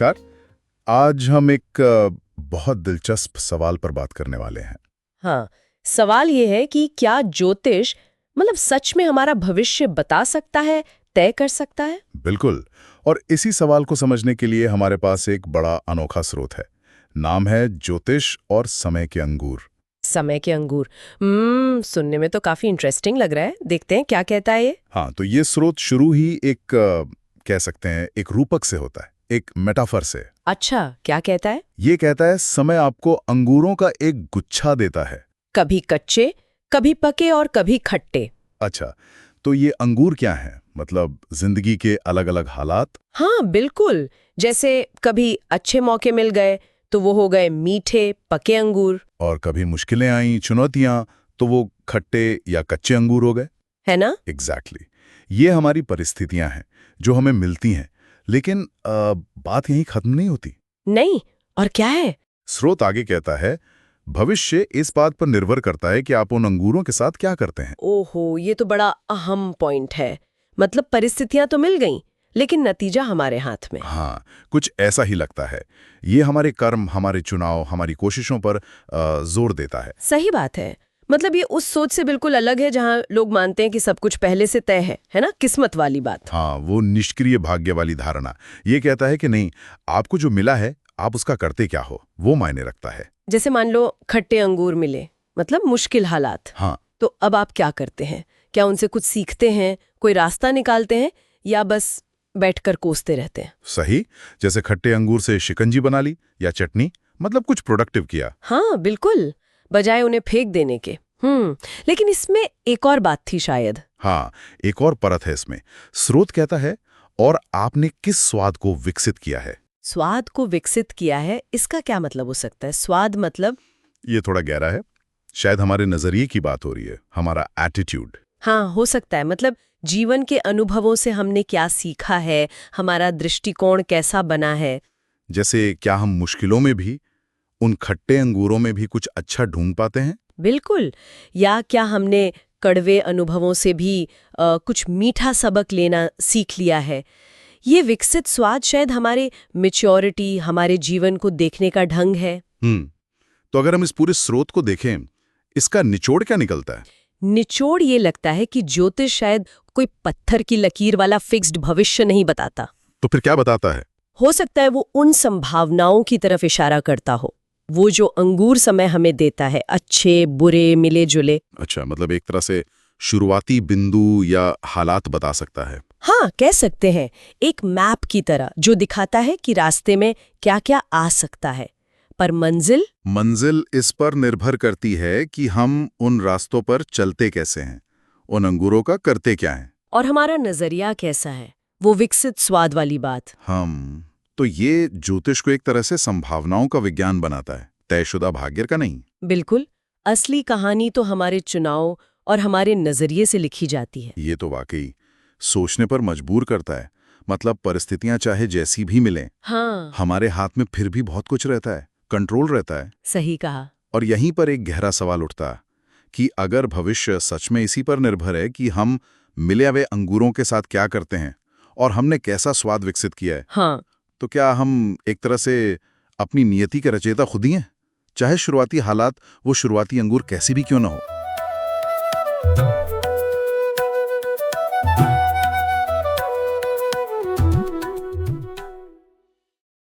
नमस्कार। आज हम एक बहुत दिलचस्प सवाल पर बात करने वाले हैं। हाँ, सवाल ये है कि क्या ज्योतिष सच में हमारा भविष्य बता सकता है, तय कर सकता है? बिल्कुल। और इसी सवाल को समझने के लिए हमारे पास एक बड़ा अनोखा स्रोत है। नाम है ज्योतिष और समय के अंगूर। समय के अंगूर। सुनने में तो काफी इंटरेस्टिंग लग रहा है। देखते हैं क्या कहता है ये। हाँ, तो ये स्रोत शुरू ही एक कह सकते हैं एक रूपक से होता है, एक मेटाफर से। अच्छा, क्या कहता है? ये कहता है समय आपको अंगूरों का एक गुच्छा देता है। कभी कच्चे, कभी पके और कभी खट्टे। अच्छा, तो ये अंगूर क्या है? मतलब जिंदगी के अलग अलग हालात। हाँ बिल्कुल, जैसे कभी अच्छे मौके मिल गए तो वो हो गए मीठे पके अंगूर, और कभी मुश्किलें आईं, चुनौतियां, तो वो खट्टे या कच्चे अंगूर हो गए। है ना? एग्जैक्टली। ये हमारी परिस्थितियां हैं जो हमें मिलती हैं, लेकिन बात यहीं खत्म नहीं होती। नहीं, और क्या है? स्रोत आगे कहता है, भविष्य इस बात पर निर्भर करता है कि आप उन अंगूरों के साथ क्या करते हैं। ओहो, ये तो बड़ा अहम पॉइंट है। परिस्थितियां तो मिल गईं, लेकिन नतीजा हमारे हाथ में। हाँ, कुछ ऐसा ही लगता है। ये हमारे कर्म, हमारे चुनाव, हमारी कोशिशों पर जोर देता है। सही बात है। ये उस सोच से बिल्कुल अलग है जहां लोग मानते हैं कि सब कुछ पहले से तय है ना? किस्मत वाली बात। हाँ, वो निष्क्रिय भाग्य वाली धारणा। ये कहता है कि नहीं, आपको जो मिला है, आप उसका करते क्या हो, वो मायने रखता है। जैसे मान लो खट्टे अंगूर मिले, मुश्किल हालात। हाँ, तो अब आप क्या करते हैं? क्या उनसे कुछ सीखते हैं, कोई रास्ता निकालते हैं, या बस बैठकर कोसते रहते हैं? सही। जैसे खट्टे अंगूर से शिकंजी बना ली या चटनी, मतलब कुछ प्रोडक्टिव किया। हाँ बिल्कुल, बजाय उन्हें फेंक देने के। लेकिन इसमें एक और बात थी शायद। हाँ, एक और परत है इसमें। स्रोत कहता है, और आपने किस स्वाद को विकसित किया है। स्वाद को विकसित किया है, इसका क्या मतलब हो सकता है? स्वाद ये थोड़ा गहरा है। शायद हमारे नजरिए की बात हो रही है, हमारा एटीट्यूड। हाँ, हो सकता है। जीवन के अनुभवों से हमने क्या सीखा है, हमारा दृष्टिकोण कैसा बना है। जैसे क्या हम मुश्किलों में भी, उन खट्टे अंगूरों में भी कुछ अच्छा ढूंढ पाते हैं। बिल्कुल। या क्या हमने कड़वे अनुभवों से भी कुछ मीठा सबक लेना सीख लिया है। ये विकसित स्वाद शायद हमारे मैच्योरिटी, हमारे जीवन को देखने का ढंग है। तो अगर हम इस पूरे स्रोत को देखें, इसका निचोड़ क्या निकलता है? निचोड़ ये लगता है कि ज्योतिष शायद कोई पत्थर की लकीर वाला फिक्स्ड भविष्य नहीं बताता। तो फिर क्या बताता है? हो सकता है वो उन संभावनाओं की तरफ इशारा करता हो, वो जो अंगूर समय हमें देता है, अच्छे बुरे मिले जुले। अच्छा, मतलब एक तरह से शुरुआती बिंदु या हालात बता सकता है। हाँ, कह सकते हैं, एक मैप की तरह जो दिखाता है कि रास्ते में क्या क्या आ सकता है। पर मंजिल इस पर निर्भर करती है कि हम उन रास्तों पर चलते कैसे हैं, उन अंगूरों का करते क्या है, और हमारा नजरिया कैसा है, वो विकसित स्वाद वाली बात। हम। तो ये ज्योतिष को एक तरह से संभावनाओं का विज्ञान बनाता है, तयशुदा भाग्य का नहीं। बिल्कुल। असली कहानी तो हमारे चुनाव और हमारे नजरिए से लिखी जाती है। ये तो वाकई सोचने पर मजबूर करता है। मतलब परिस्थितियां चाहे जैसी भी मिलें, हाँ, हमारे हाथ में फिर भी बहुत कुछ रहता है, कंट्रोल रहता है। सही कहा। और यहीं पर एक गहरा सवाल उठता है कि अगर भविष्य सच में इसी पर निर्भर है कि हम मिले हुए अंगूरों के साथ क्या करते हैं और हमने कैसा स्वाद विकसित किया है, हाँ, तो क्या हम एक तरह से अपनी नियति के रचयिता खुद ही हैं, चाहे शुरुआती हालात वो शुरुआती अंगूर कैसी भी क्यों ना हो।